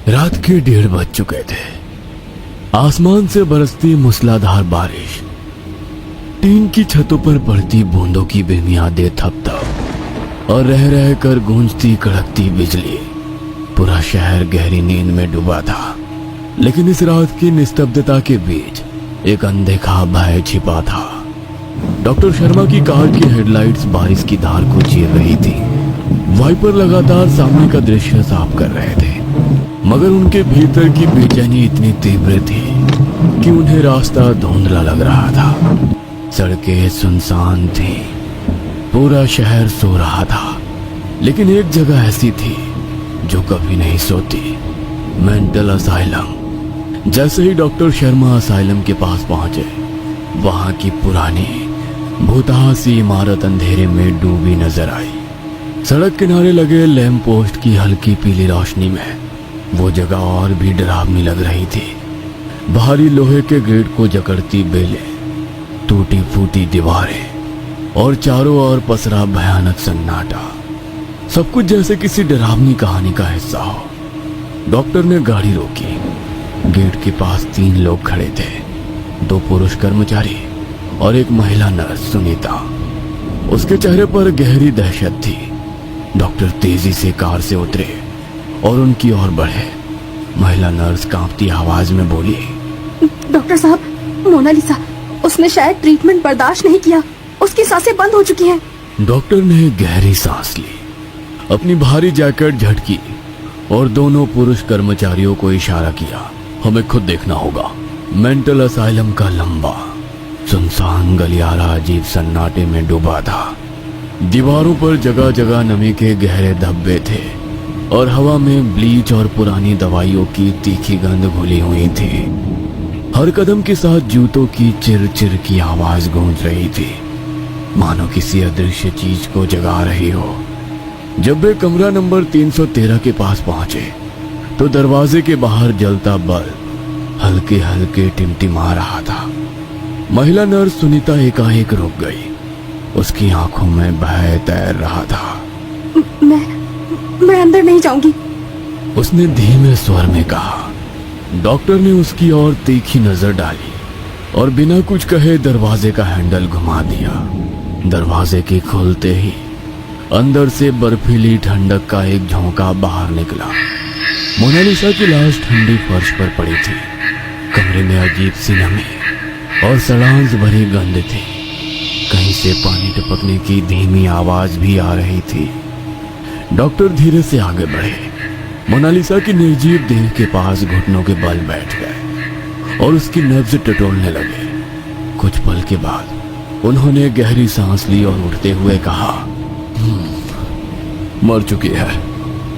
रात के 1:30 बज चुके थे। आसमान से बरसती मूसलाधार बारिश, टीन की छतों पर पड़ती बूंदों की बेमियादे थप-थप और रह रह कर गूंजती कड़कती बिजली, पूरा शहर गहरी नींद में डूबा था। लेकिन इस रात की निस्तब्धता के बीच एक अनदेखा भय छिपा था। डॉक्टर शर्मा की कार की हेडलाइट्स बारिश की धार को चीर रही थी। वाइपर लगातार सामने का दृश्य साफ कर रहे थे, मगर उनके भीतर की बेचैनी इतनी तीव्र थी कि उन्हें रास्ता धुंधला लग रहा था। सड़कें सुनसान थी, पूरा शहर सो रहा था, लेकिन एक जगह ऐसी थी जो कभी नहीं सोती, मेंटल असाइलम। जैसे ही डॉक्टर शर्मा असाइलम के पास पहुंचे, वहां की पुरानी भूतहा सी इमारत अंधेरे में डूबी नजर आई। सड़क किनारे लगे लैंप पोस्ट की हल्की पीली रोशनी में वो जगह और भी डरावनी लग रही थी। भारी लोहे के गेट को जकड़ती बेलें, टूटी फूटी दीवारें और चारों ओर पसरा भयानक सन्नाटा, सब कुछ जैसे किसी डरावनी कहानी का हिस्सा हो। डॉक्टर ने गाड़ी रोकी। गेट के पास 3 लोग खड़े थे, 2 पुरुष कर्मचारी और एक महिला नर्स सुनीता। उसके चेहरे पर गहरी दहशत थी। डॉक्टर तेजी से कार से उतरे और उनकी ओर बढ़े। महिला नर्स कांपती आवाज में बोली, डॉक्टर साहब, मोनालिसा, उसने शायद ट्रीटमेंट बर्दाश्त नहीं किया, उसकी सांसें बंद हो चुकी हैं। डॉक्टर ने गहरी सांस ली, अपनी भारी जैकेट झटकी और दोनों पुरुष कर्मचारियों को इशारा किया, हमें खुद देखना होगा। मेंटल असाइलम का लंबा सुनसान गलियारा अजीब सन्नाटे में डूबा था। दीवारों पर जगह जगह नमी के गहरे धब्बे थे और हवा में ब्लीच और पुरानी दवाइयों की तीखी गंध घुली हुई थी। हर कदम के साथ जूतों की चिर चिर की आवाज गूंज रही थी, मानो किसी अदृश्य चीज को जगा रही हो। जब वे कमरा नंबर 313 के पास पहुंचे तो दरवाजे के बाहर जलता बल्ब हल्के हल्के टिमटिमा रहा था। महिला नर्स सुनीता एकाएक रुक गई। उसकी आंखों में भय तैर रहा था। मैं अंदर नहीं जाऊंगी, उसने धीमे स्वर में कहा। डॉक्टर ने उसकी ओर तीखी नजर डाली और बिना कुछ कहे दरवाजे का हैंडल घुमा दिया। दरवाजे के खुलते ही अंदर से बर्फीली ठंडक का एक झोंका बाहर निकला। मोनालिसा की लाश ठंडी फर्श पर पड़ी थी। कमरे में अजीब सी नमी और सड़ांस भरी गंध थी। कहीं से पानी टपकने की धीमी आवाज भी आ रही थी। डॉक्टर धीरे से आगे बढ़े। मोनालिसा की निर्जीव देह के पास घुटनों के बल बैठ गए और उसकी नब्ज टटोलने लगे। कुछ पल के बाद उन्होंने गहरी सांस ली और उठते हुए कहा, मर चुकी है।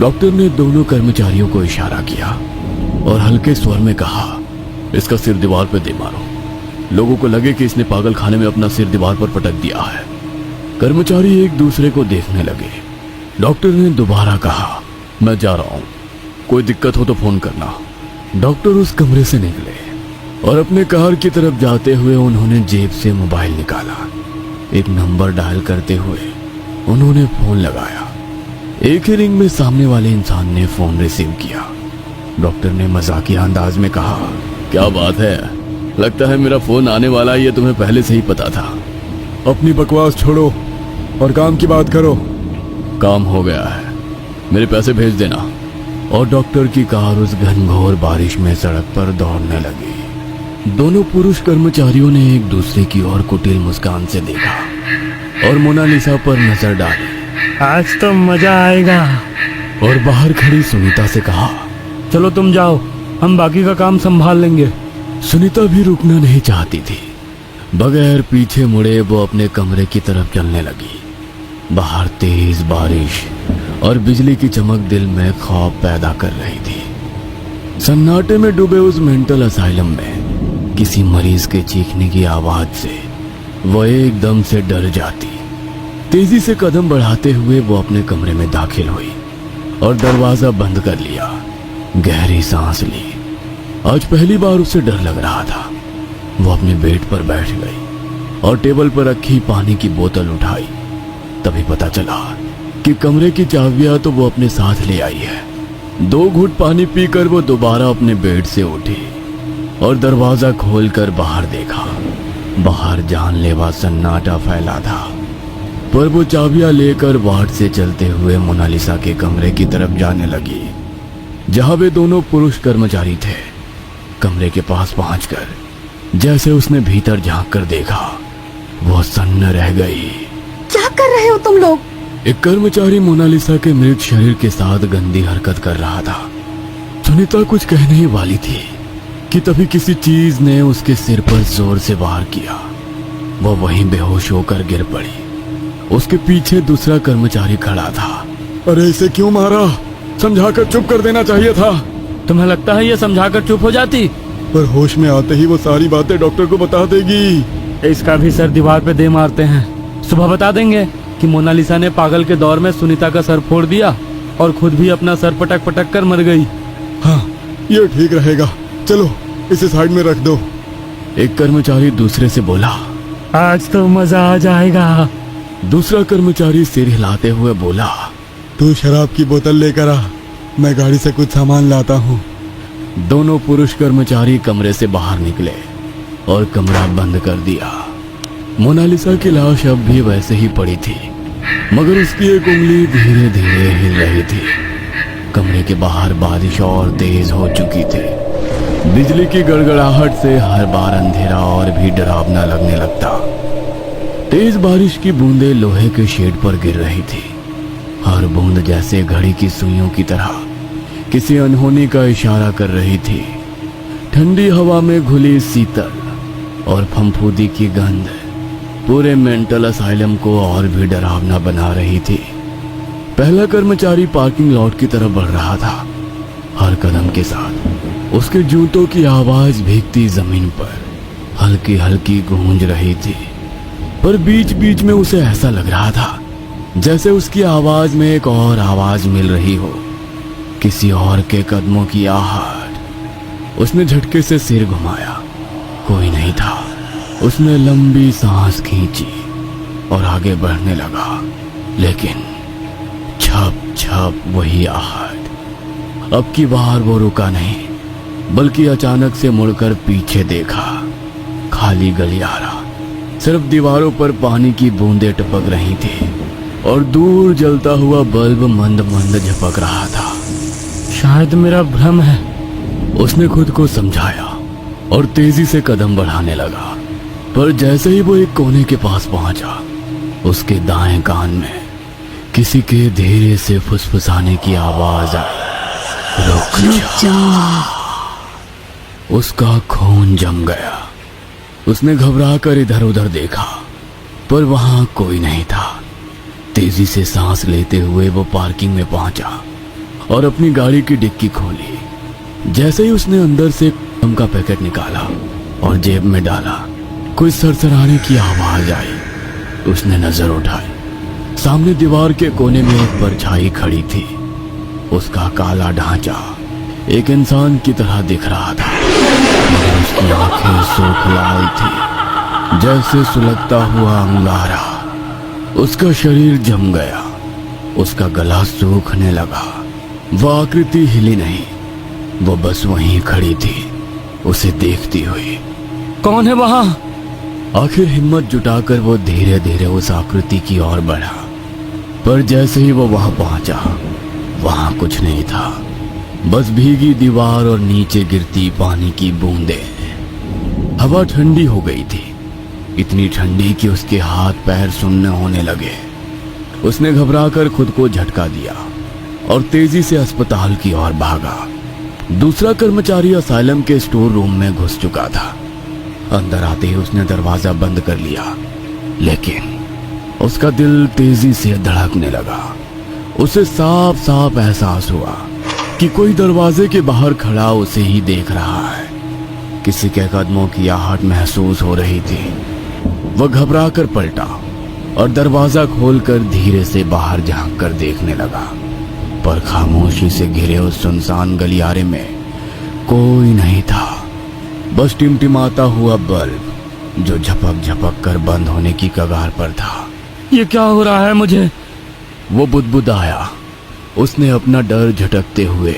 डॉक्टर ने दोनों कर्मचारियों को इशारा किया और हल्के स्वर में कहा, इसका सिर दीवार पर दे मारो, लोगों को लगे कि इसने पागल खाने में अपना सिर दीवार पर पटक दिया है। कर्मचारी एक दूसरे को देखने लगे। डॉक्टर ने दोबारा कहा, मैं जा रहा हूं, कोई दिक्कत हो तो फोन करना। डॉक्टर उस कमरे से निकले और अपने कार की तरफ जाते हुए उन्होंने जेब से मोबाइल निकाला। एक नंबर डायल करते हुए उन्होंने फोन लगाया। एक ही रिंग में सामने वाले इंसान ने फोन रिसीव किया। डॉक्टर ने मजाकिया अंदाज में कहा, क्या बात है, लगता है मेरा फोन आने वाला है, ये तुम्हें पहले से ही पता था। अपनी बकवास छोड़ो और काम की बात करो। काम हो गया है, मेरे पैसे भेज देना। और डॉक्टर की कार उस घनघोर बारिश में सड़क पर दौड़ने लगी। दोनों पुरुष कर्मचारियों ने एक दूसरे की ओर कुटिल मुस्कान से देखा और मोनालिसा पर नजर डाली। आज तो मजा आएगा। और बाहर खड़ी सुनीता से कहा, चलो तुम जाओ, हम बाकी का काम संभाल लेंगे। सुनीता भी रुकना नहीं चाहती थी। बगैर पीछे मुड़े वो अपने कमरे की तरफ चलने लगी। बाहर तेज बारिश और बिजली की चमक दिल में खौफ पैदा कर रही थी। सन्नाटे में डूबे उस मेंटल असाइलम में किसी मरीज के चीखने की आवाज से वो एकदम से डर जाती। तेजी से कदम बढ़ाते हुए वो अपने कमरे में दाखिल हुई और दरवाजा बंद कर लिया। गहरी सांस ली। आज पहली बार उसे डर लग रहा था। वो अपने बेड पर बैठ गई और टेबल पर रखी पानी की बोतल उठाई। तभी पता चला कि कमरे की चाबियां तो वो अपने साथ ले आई है, 2 घूंट पानी पीकर वो दोबारा अपने बेड से उठी और दरवाजा खोलकर बाहर देखा। बाहर जानलेवा सन्नाटा फैला था, पर वो चाबियां लेकर वार्ड से चलते हुए मोनालिसा के कमरे की तरफ जाने लगी, जहां वे दोनों पुरुष कर्मचारी थे। कमरे के पास पहुंचकर जैसे उसने भीतर झांक कर देखा, वो सन्न रह गई। क्या कर रहे हो तुम लोग? एक कर्मचारी मोनालिसा के मृत शरीर के साथ गंदी हरकत कर रहा था। सुनीता कुछ कहने ही वाली थी कि तभी किसी चीज ने उसके सिर पर जोर से वार किया। वो वहीं बेहोश होकर गिर पड़ी। उसके पीछे दूसरा कर्मचारी खड़ा था। अरे इसे क्यों मारा? समझाकर चुप कर देना चाहिए था। तुम्हें लगता है ये समझाकर चुप हो जाती? पर होश में आते ही वो सारी बातें डॉक्टर को बता देगी। इसका भी सर दीवार पे दे मारते हैं। सुबह बता देंगे कि मोनालिसा ने पागल के दौर में सुनीता का सर फोड़ दिया और खुद भी अपना सर पटक पटक कर मर गई। हाँ, ये ठीक रहेगा। चलो इसे साइड में रख दो। एक कर्मचारी दूसरे से बोला। आज तो मजा आ जाएगा। दूसरा कर्मचारी सिर हिलाते हुए बोला। तू शराब की बोतल लेकर आ, मैं गाड़ी से कुछ सामान लाता हूँ। दोनों पुरुष कर्मचारी कमरे से बाहर निकले और कमरा बंद कर दिया। मोनालिसा की लाश अब भी वैसे ही पड़ी थी, मगर उसकी एक उंगली धीरे धीरे हिल रही थी। कमरे के बाहर बारिश और तेज हो चुकी थी। बिजली की गड़गड़ाहट से हर बार अंधेरा और भी डरावना लगने लगता। तेज बारिश की बूंदें लोहे के शेड पर गिर रही थी। हर बूंद जैसे घड़ी की सुइयों की तरह किसी अनहोनी का इशारा कर रही थी। ठंडी हवा में घुली शीतल और फंफूदी की गंध पूरे मेंटल असाइलम को और भी डरावना बना रही थी। पहला कर्मचारी पार्किंग लॉट की तरफ बढ़ रहा था। हर कदम के साथ उसके जूतों की आवाज भीगती जमीन पर हल्की हल्की गूंज रही थी, पर बीच बीच में उसे ऐसा लग रहा था जैसे उसकी आवाज में एक और आवाज मिल रही हो, किसी और के कदमों की आहट। उसने झटके से सिर घुमाया, कोई नहीं था। उसने लंबी सांस खींची और आगे बढ़ने लगा, लेकिन छप छप वही आहट। अब की बार वो रुका नहीं, बल्कि अचानक से मुड़कर पीछे देखा। खाली गलियारा, सिर्फ दीवारों पर पानी की बूंदें टपक रही थी और दूर जलता हुआ बल्ब मंद मंद झपक रहा था। शायद मेरा भ्रम है, उसने खुद को समझाया और तेजी से कदम बढ़ाने लगा। पर जैसे ही वो एक कोने के पास पहुंचा, उसके दाएं कान में किसी के धीरे से फुसफुसाने की आवाज आई। रुक जा। उसका खून जम गया। उसने घबराकर इधर उधर देखा, पर वहां कोई नहीं था। तेजी से सांस लेते हुए वो पार्किंग में पहुंचा और अपनी गाड़ी की डिक्की खोली। जैसे ही उसने अंदर से गम का पैकेट निकाला और जेब में डाला, कोई सरसराने की आवाज आई। उसने नजर उठाई। सामने दीवार के कोने में एक परछाई खड़ी थी। उसका काला ढांचा एक इंसान की तरह दिख रहा था, मगर उसकी आंखें सूख लाल थी जैसे सुलगता हुआ अंगारा। उसका शरीर जम गया, उसका गला सूखने लगा। वह आकृति हिली नहीं, वो बस वहीं खड़ी थी, उसे देखती हुई। कौन है वहां? आखिर हिम्मत जुटाकर वो धीरे धीरे उस आकृति की ओर बढ़ा, पर जैसे ही वो वहां पहुंचा, वहां कुछ नहीं था, बस भीगी दीवार और नीचे गिरती पानी की बूंदें। हवा ठंडी हो गई थी, इतनी ठंडी कि उसके हाथ पैर सुन्न होने लगे। उसने घबराकर खुद को झटका दिया और तेजी से अस्पताल की ओर भागा। दूसरा कर्मचारी असाइलम के स्टोर रूम में घुस चुका था। अंदर आते ही उसने दरवाजा बंद कर लिया, लेकिन उसका दिल तेजी से धड़कने लगा। उसे साफ साफ एहसास हुआ कि कोई दरवाजे के बाहर खड़ा उसे ही देख रहा है। किसी के कदमों की आहट महसूस हो रही थी। वह घबरा कर पलटा और दरवाजा खोलकर धीरे से बाहर झांक कर देखने लगा, पर खामोशी से घिरे उस सुनसान गलियारे में कोई नहीं था। बस टिमटिमाता हुआ बल्ब जो झपक झपक कर बंद होने की कगार पर था। ये क्या हो रहा है मुझे? वो बुदबुदाया। उसने अपना डर झटकते हुए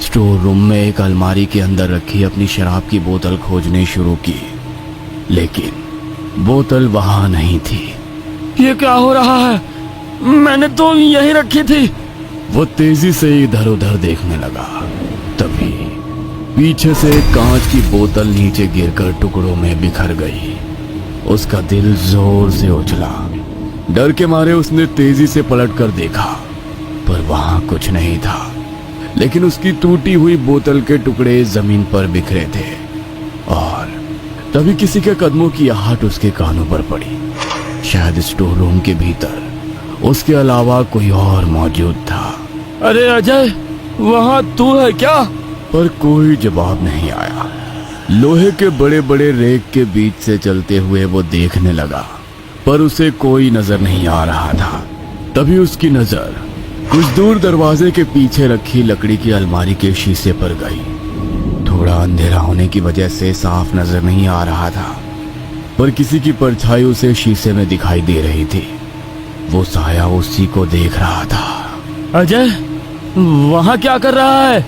स्टोर रूम में एक अलमारी के अंदर रखी अपनी शराब की बोतल खोजने शुरू की, लेकिन बोतल वहां नहीं थी। ये क्या हो रहा है? मैंने तो यही रखी थी। वो तेजी से इधर उधर देखने लगा। तभी पीछे से एक कांच की बोतल नीचे गिरकर टुकड़ों में बिखर गई। उसका दिल जोर से उछला। डर के मारे उसने तेजी से पलटकर देखा, पर वहां कुछ नहीं था, लेकिन उसकी टूटी हुई बोतल के टुकड़े जमीन पर बिखरे थे। और तभी किसी के कदमों की आहट उसके कानों पर पड़ी। शायद स्टोर रूम के भीतर उसके अलावा कोई और मौजूद था। अरे अजय, वहाँ तू है क्या? पर कोई जवाब नहीं आया। लोहे के बड़े बड़े रेक के बीच से चलते हुए वो देखने लगा, पर उसे कोई नजर नहीं आ रहा था। तभी उसकी नजर कुछ दूर दरवाजे के पीछे रखी लकड़ी की अलमारी के शीशे पर गई। थोड़ा अंधेरा होने की वजह से साफ नजर नहीं आ रहा था, पर किसी की परछाई उसे शीशे में दिखाई दे रही थी। वो साया उसी को देख रहा था। अजय, वहाँ क्या कर रहा है?